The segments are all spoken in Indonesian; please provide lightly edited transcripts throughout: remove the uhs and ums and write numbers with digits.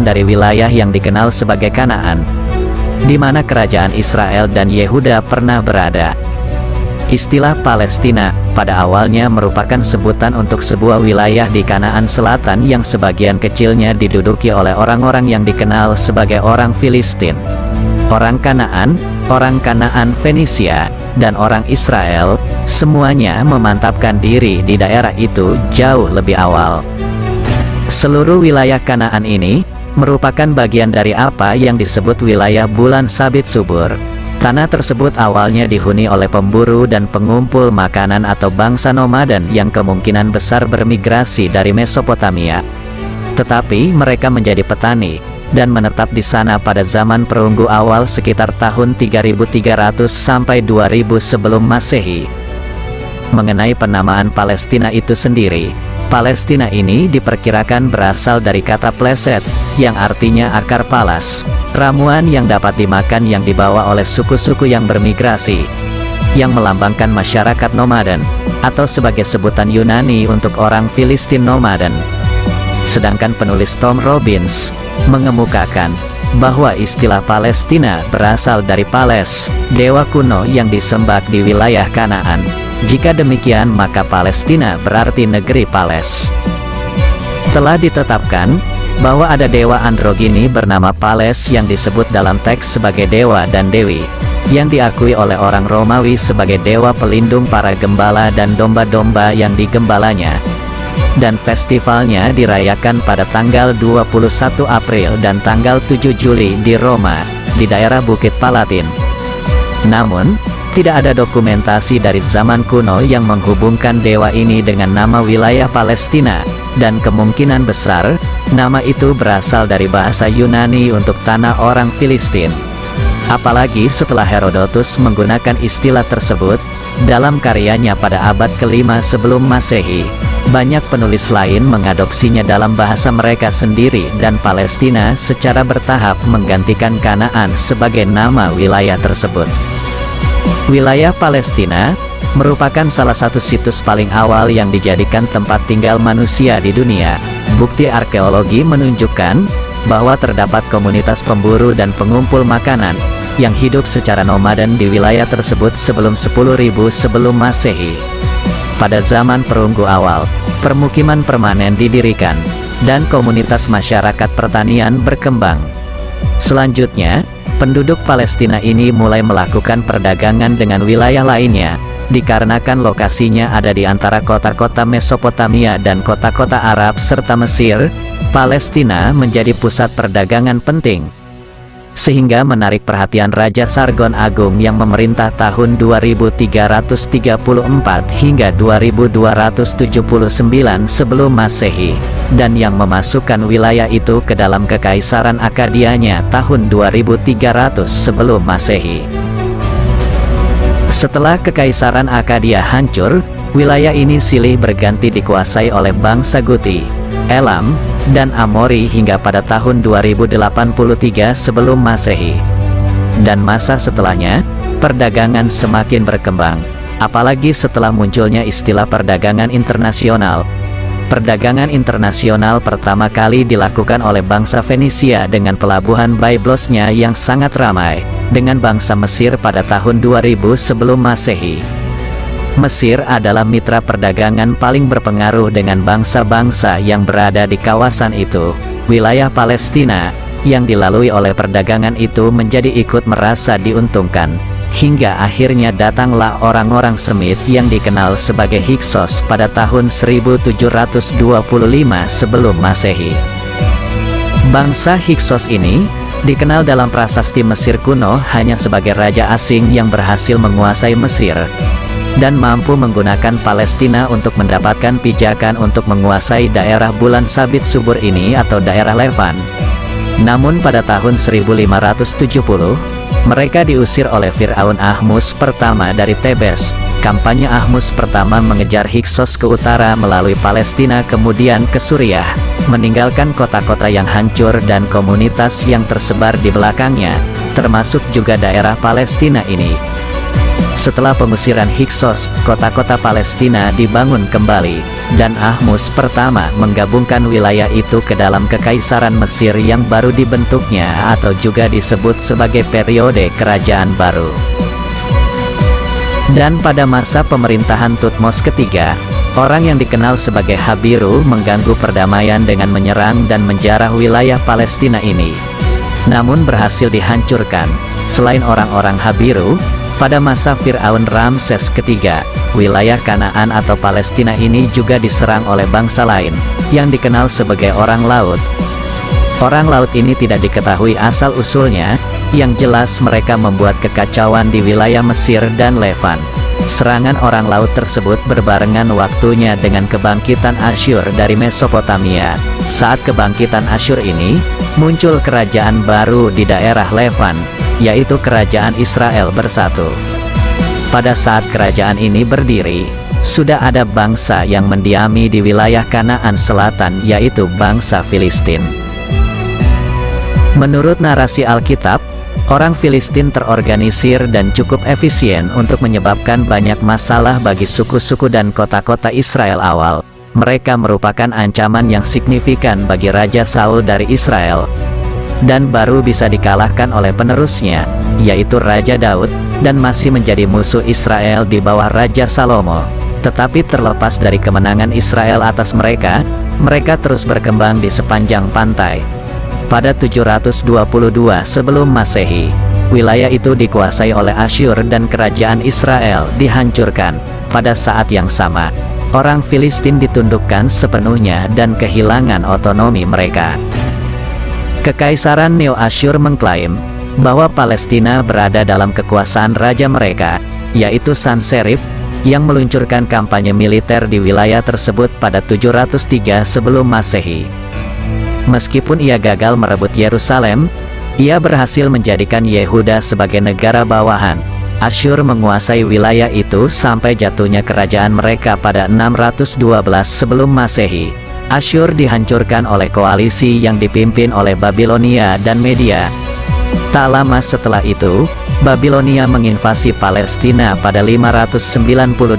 dari wilayah yang dikenal sebagai Kanaan, di mana kerajaan Israel dan Yehuda pernah berada. Istilah Palestina pada awalnya merupakan sebutan untuk sebuah wilayah di Kanaan Selatan yang sebagian kecilnya diduduki oleh orang-orang yang dikenal sebagai orang Filistin. Orang Kanaan Fenisia, dan orang Israel, semuanya memantapkan diri di daerah itu jauh lebih awal. Seluruh wilayah Kanaan ini merupakan bagian dari apa yang disebut wilayah bulan sabit subur. Tanah tersebut awalnya dihuni oleh pemburu dan pengumpul makanan atau bangsa nomaden yang kemungkinan besar bermigrasi dari Mesopotamia. Tetapi mereka menjadi petani dan menetap di sana pada zaman perunggu awal sekitar tahun 3300 sampai 2000 sebelum Masehi. Mengenai penamaan Palestina itu sendiri, Palestina ini diperkirakan berasal dari kata pleset, yang artinya akar palas, ramuan yang dapat dimakan yang dibawa oleh suku-suku yang bermigrasi, yang melambangkan masyarakat nomaden, atau sebagai sebutan Yunani untuk orang Filistin nomaden. Sedangkan penulis Tom Robbins mengemukakan bahwa istilah Palestina berasal dari Pales, dewa kuno yang disembah di wilayah Kanaan. Jika demikian, maka Palestina berarti negeri Pales. Telah ditetapkan bahwa ada dewa androgini bernama Pales yang disebut dalam teks sebagai dewa dan dewi, yang diakui oleh orang Romawi sebagai dewa pelindung para gembala dan domba-domba yang digembalanya. Dan festivalnya dirayakan pada tanggal 21 April dan tanggal 7 Juli di Roma, di daerah Bukit Palatin. Namun, tidak ada dokumentasi dari zaman kuno yang menghubungkan dewa ini dengan nama wilayah Palestina, dan kemungkinan besar, nama itu berasal dari bahasa Yunani untuk tanah orang Filistin. Apalagi setelah Herodotus menggunakan istilah tersebut, dalam karyanya pada abad ke-5 sebelum Masehi. Banyak penulis lain mengadopsinya dalam bahasa mereka sendiri dan Palestina secara bertahap menggantikan Kanaan sebagai nama wilayah tersebut. Wilayah Palestina merupakan salah satu situs paling awal yang dijadikan tempat tinggal manusia di dunia. Bukti arkeologi menunjukkan bahwa terdapat komunitas pemburu dan pengumpul makanan yang hidup secara nomaden di wilayah tersebut sebelum 10.000 sebelum Masehi. Pada zaman perunggu awal, permukiman permanen didirikan, dan komunitas masyarakat pertanian berkembang. Selanjutnya, penduduk Palestina ini mulai melakukan perdagangan dengan wilayah lainnya, dikarenakan lokasinya ada di antara kota-kota Mesopotamia dan kota-kota Arab serta Mesir. Palestina menjadi pusat perdagangan penting, sehingga menarik perhatian Raja Sargon Agung yang memerintah tahun 2334 hingga 2279 sebelum Masehi, dan yang memasukkan wilayah itu ke dalam Kekaisaran Akadianya tahun 2300 sebelum Masehi. Setelah Kekaisaran Akadia hancur, wilayah ini silih berganti dikuasai oleh bangsa Guti, Elam, dan Amori hingga pada tahun 2083 sebelum Masehi. Dan masa setelahnya, perdagangan semakin berkembang, apalagi setelah munculnya istilah perdagangan internasional. Perdagangan internasional pertama kali dilakukan oleh bangsa Fenisia dengan pelabuhan Byblos-nya yang sangat ramai, dengan bangsa Mesir pada tahun 2000 sebelum Masehi. Mesir adalah mitra perdagangan paling berpengaruh dengan bangsa-bangsa yang berada di kawasan itu. Wilayah Palestina yang dilalui oleh perdagangan itu menjadi ikut merasa diuntungkan, hingga akhirnya datanglah orang-orang Semit yang dikenal sebagai Hyksos pada tahun 1725 sebelum Masehi. Bangsa Hyksos ini dikenal dalam prasasti Mesir kuno hanya sebagai raja asing yang berhasil menguasai Mesir, dan mampu menggunakan Palestina untuk mendapatkan pijakan untuk menguasai daerah bulan sabit subur ini atau daerah Levan. Namun pada tahun 1570, mereka diusir oleh Fir'aun Ahmus pertama dari Tebes. Kampanye Ahmus pertama mengejar Hyksos ke utara melalui Palestina kemudian ke Suriah, meninggalkan kota-kota yang hancur dan komunitas yang tersebar di belakangnya, termasuk juga daerah Palestina ini. Setelah pengusiran Hiksos, kota-kota Palestina dibangun kembali, dan Ahmus pertama menggabungkan wilayah itu ke dalam Kekaisaran Mesir yang baru dibentuknya atau juga disebut sebagai periode kerajaan baru. Dan pada masa pemerintahan Tutmos ketiga, orang yang dikenal sebagai Habiru mengganggu perdamaian dengan menyerang dan menjarah wilayah Palestina ini. Namun berhasil dihancurkan. Selain orang-orang Habiru, pada masa Fir'aun Ramses ketiga, wilayah Kanaan atau Palestina ini juga diserang oleh bangsa lain, yang dikenal sebagai orang laut. Orang laut ini tidak diketahui asal-usulnya, yang jelas mereka membuat kekacauan di wilayah Mesir dan Levan. Serangan orang laut tersebut berbarengan waktunya dengan kebangkitan Asyur dari Mesopotamia. Saat kebangkitan Asyur ini, muncul kerajaan baru di daerah Levan, yaitu kerajaan Israel bersatu. Pada saat kerajaan ini berdiri, sudah ada bangsa yang mendiami di wilayah Kanaan Selatan, yaitu bangsa Filistin. Menurut narasi Alkitab, orang Filistin terorganisir dan cukup efisien untuk menyebabkan banyak masalah bagi suku-suku dan kota-kota Israel awal. Mereka merupakan ancaman yang signifikan bagi Raja Saul dari Israel, dan baru bisa dikalahkan oleh penerusnya, yaitu Raja Daud, dan masih menjadi musuh Israel di bawah Raja Salomo. Tetapi terlepas dari kemenangan Israel atas mereka, mereka terus berkembang di sepanjang pantai. Pada 722 sebelum Masehi, wilayah itu dikuasai oleh Asyur dan kerajaan Israel dihancurkan. Pada saat yang sama, orang Filistin ditundukkan sepenuhnya dan kehilangan otonomi mereka. Kekaisaran Neo-Asyur mengklaim bahwa Palestina berada dalam kekuasaan raja mereka, yaitu Sanserif, yang meluncurkan kampanye militer di wilayah tersebut pada 703 sebelum Masehi. Meskipun ia gagal merebut Yerusalem, ia berhasil menjadikan Yehuda sebagai negara bawahan. Asyur menguasai wilayah itu sampai jatuhnya kerajaan mereka pada 612 sebelum Masehi. Asyur dihancurkan oleh koalisi yang dipimpin oleh Babilonia dan Media. Tak lama setelah itu, Babilonia menginvasi Palestina pada 598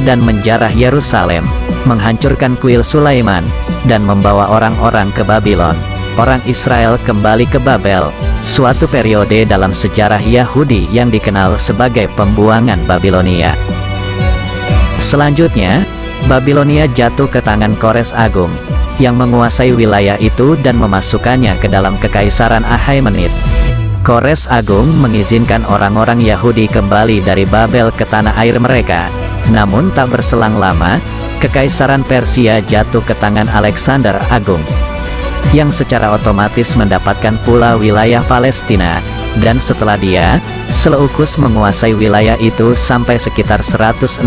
dan menjarah Yerusalem, menghancurkan kuil Sulaiman, dan membawa orang-orang ke Babylon. Orang Israel kembali ke Babel, suatu periode dalam sejarah Yahudi yang dikenal sebagai pembuangan Babilonia. Selanjutnya, Babilonia jatuh ke tangan Kores Agung, yang menguasai wilayah itu dan memasukkannya ke dalam Kekaisaran Ahaimenid. Kores Agung mengizinkan orang-orang Yahudi kembali dari Babel ke tanah air mereka. Namun tak berselang lama, Kekaisaran Persia jatuh ke tangan Alexander Agung, yang secara otomatis mendapatkan pula wilayah Palestina. Dan setelah dia, Seleukus menguasai wilayah itu sampai sekitar 168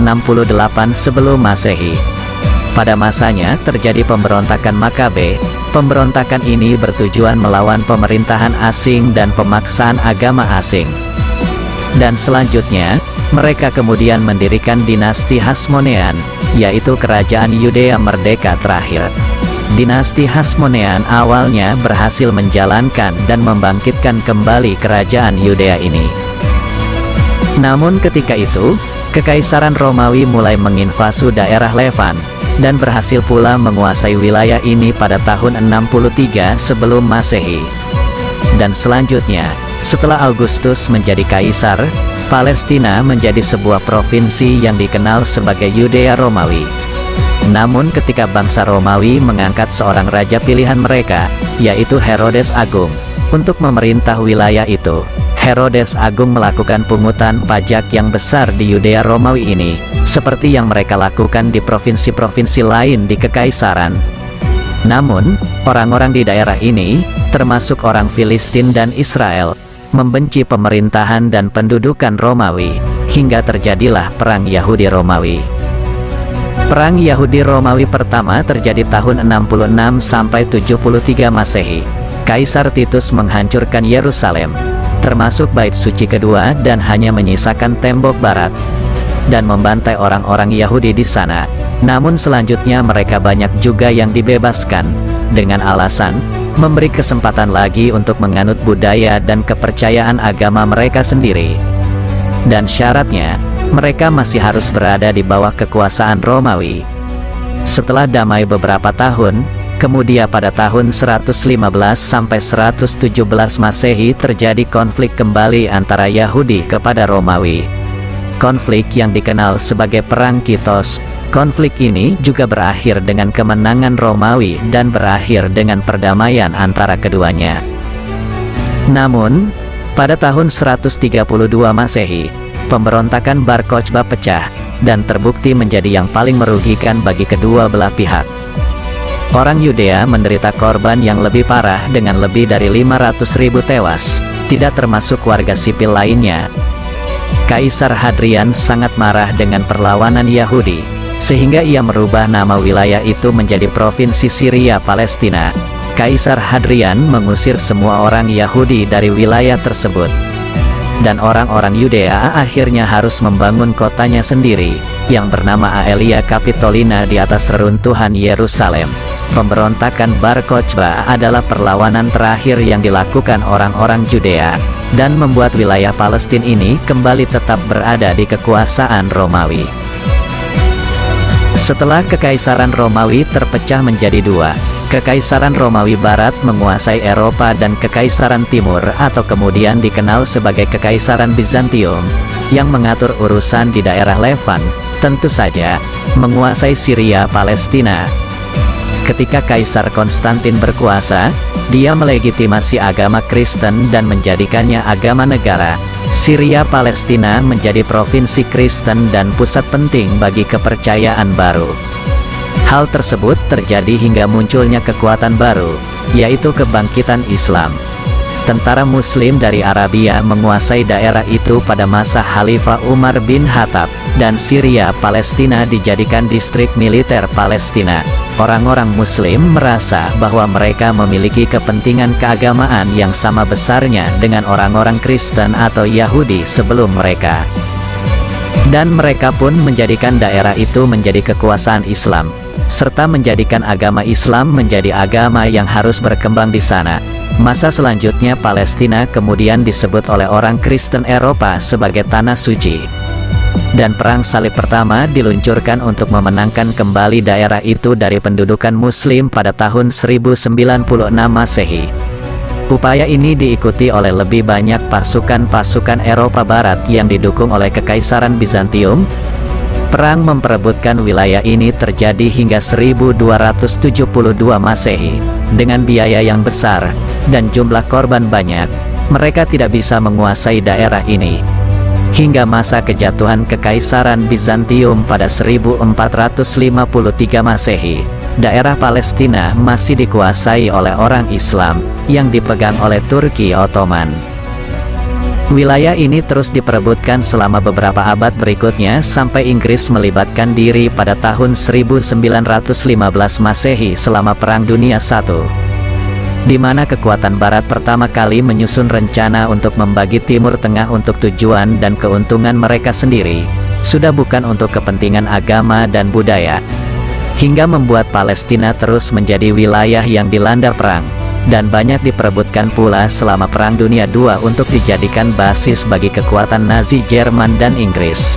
sebelum Masehi. Pada masanya terjadi pemberontakan Makabe. Pemberontakan ini bertujuan melawan pemerintahan asing dan pemaksaan agama asing. Dan selanjutnya, mereka kemudian mendirikan dinasti Hasmonean, yaitu kerajaan Yudea merdeka terakhir. Dinasti Hasmonean awalnya berhasil menjalankan dan membangkitkan kembali kerajaan Yudea ini. Namun ketika itu, Kekaisaran Romawi mulai menginvasi daerah Levan, dan berhasil pula menguasai wilayah ini pada tahun 63 sebelum Masehi. Dan selanjutnya, setelah Augustus menjadi kaisar, Palestina menjadi sebuah provinsi yang dikenal sebagai Yudea Romawi. Namun ketika bangsa Romawi mengangkat seorang raja pilihan mereka, yaitu Herodes Agung, untuk memerintah wilayah itu, Herodes Agung melakukan pungutan pajak yang besar di Yudea Romawi ini, seperti yang mereka lakukan di provinsi-provinsi lain di Kekaisaran. Namun, orang-orang di daerah ini, termasuk orang Filistin dan Israel, membenci pemerintahan dan pendudukan Romawi, hingga terjadilah Perang Yahudi Romawi. Perang Yahudi Romawi pertama terjadi tahun 66 sampai 73 Masehi. Kaisar Titus menghancurkan Yerusalem, termasuk Bait Suci kedua, dan hanya menyisakan tembok barat, dan membantai orang-orang Yahudi di sana. Namun selanjutnya mereka banyak juga yang dibebaskan, dengan alasan memberi kesempatan lagi untuk menganut budaya dan kepercayaan agama mereka sendiri. dan syaratnya, mereka masih harus berada di bawah kekuasaan Romawi. Setelah damai beberapa tahun, kemudian pada tahun 115 sampai 117 Masehi terjadi konflik kembali antara Yahudi kepada Romawi. Konflik yang dikenal sebagai Perang Kitos. Konflik ini juga berakhir dengan kemenangan Romawi dan berakhir dengan perdamaian antara keduanya. Namun, pada tahun 132 Masehi, pemberontakan Bar Kokhba pecah, dan terbukti menjadi yang paling merugikan bagi kedua belah pihak. Orang Yudea menderita korban yang lebih parah dengan lebih dari 500.000 tewas, tidak termasuk warga sipil lainnya. Kaisar Hadrian sangat marah dengan perlawanan Yahudi, sehingga ia merubah nama wilayah itu menjadi Provinsi Syria Palestina. Kaisar Hadrian mengusir semua orang Yahudi dari wilayah tersebut. Dan orang-orang Yudea akhirnya harus membangun kotanya sendiri, yang bernama Aelia Capitolina di atas reruntuhan Yerusalem. Pemberontakan Bar Kokhba adalah perlawanan terakhir yang dilakukan orang-orang Yudea, dan membuat wilayah Palestina ini kembali tetap berada di kekuasaan Romawi. Setelah Kekaisaran Romawi terpecah menjadi dua, Kekaisaran Romawi Barat menguasai Eropa dan Kekaisaran Timur atau kemudian dikenal sebagai Kekaisaran Bizantium, yang mengatur urusan di daerah Levan, tentu saja, menguasai Syria Palestina. Ketika Kaisar Konstantin berkuasa, dia melegitimasi agama Kristen dan menjadikannya agama negara. Syria Palestina menjadi provinsi Kristen dan pusat penting bagi kepercayaan baru. Hal tersebut terjadi hingga munculnya kekuatan baru, yaitu kebangkitan Islam. Tentara Muslim dari Arabia menguasai daerah itu pada masa Khalifah Umar bin Khattab, dan Syria Palestina dijadikan distrik militer Palestina. Orang-orang Muslim merasa bahwa mereka memiliki kepentingan keagamaan yang sama besarnya dengan orang-orang Kristen atau Yahudi sebelum mereka. Dan mereka pun menjadikan daerah itu menjadi kekuasaan Islam, serta menjadikan agama Islam menjadi agama yang harus berkembang di sana. Masa selanjutnya Palestina kemudian disebut oleh orang Kristen Eropa sebagai Tanah Suci. Dan Perang Salib pertama diluncurkan untuk memenangkan kembali daerah itu dari pendudukan Muslim pada tahun 1096 Masehi. Upaya ini diikuti oleh lebih banyak pasukan-pasukan Eropa Barat yang didukung oleh Kekaisaran Bizantium. Perang memperebutkan wilayah ini terjadi hingga 1272 Masehi. Dengan biaya yang besar, dan jumlah korban banyak, mereka tidak bisa menguasai daerah ini. Hingga masa kejatuhan Kekaisaran Bizantium pada 1453 Masehi, daerah Palestina masih dikuasai oleh orang Islam, yang dipegang oleh Turki Ottoman. Wilayah ini terus diperebutkan selama beberapa abad berikutnya sampai Inggris melibatkan diri pada tahun 1915 Masehi selama Perang Dunia I, di mana kekuatan Barat pertama kali menyusun rencana untuk membagi Timur Tengah untuk tujuan dan keuntungan mereka sendiri, sudah bukan untuk kepentingan agama dan budaya, hingga membuat Palestina terus menjadi wilayah yang dilanda perang, dan banyak diperebutkan pula selama Perang Dunia II untuk dijadikan basis bagi kekuatan Nazi Jerman dan Inggris.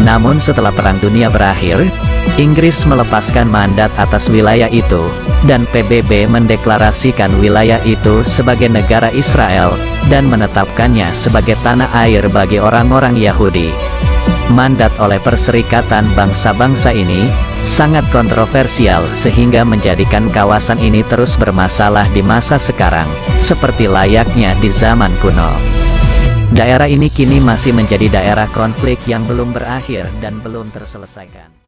Namun setelah Perang Dunia berakhir, Inggris melepaskan mandat atas wilayah itu, dan PBB mendeklarasikan wilayah itu sebagai negara Israel, dan menetapkannya sebagai tanah air bagi orang-orang Yahudi. Mandat oleh Perserikatan Bangsa-Bangsa ini sangat kontroversial sehingga menjadikan kawasan ini terus bermasalah di masa sekarang, seperti layaknya di zaman kuno. Daerah ini kini masih menjadi daerah konflik yang belum berakhir dan belum terselesaikan.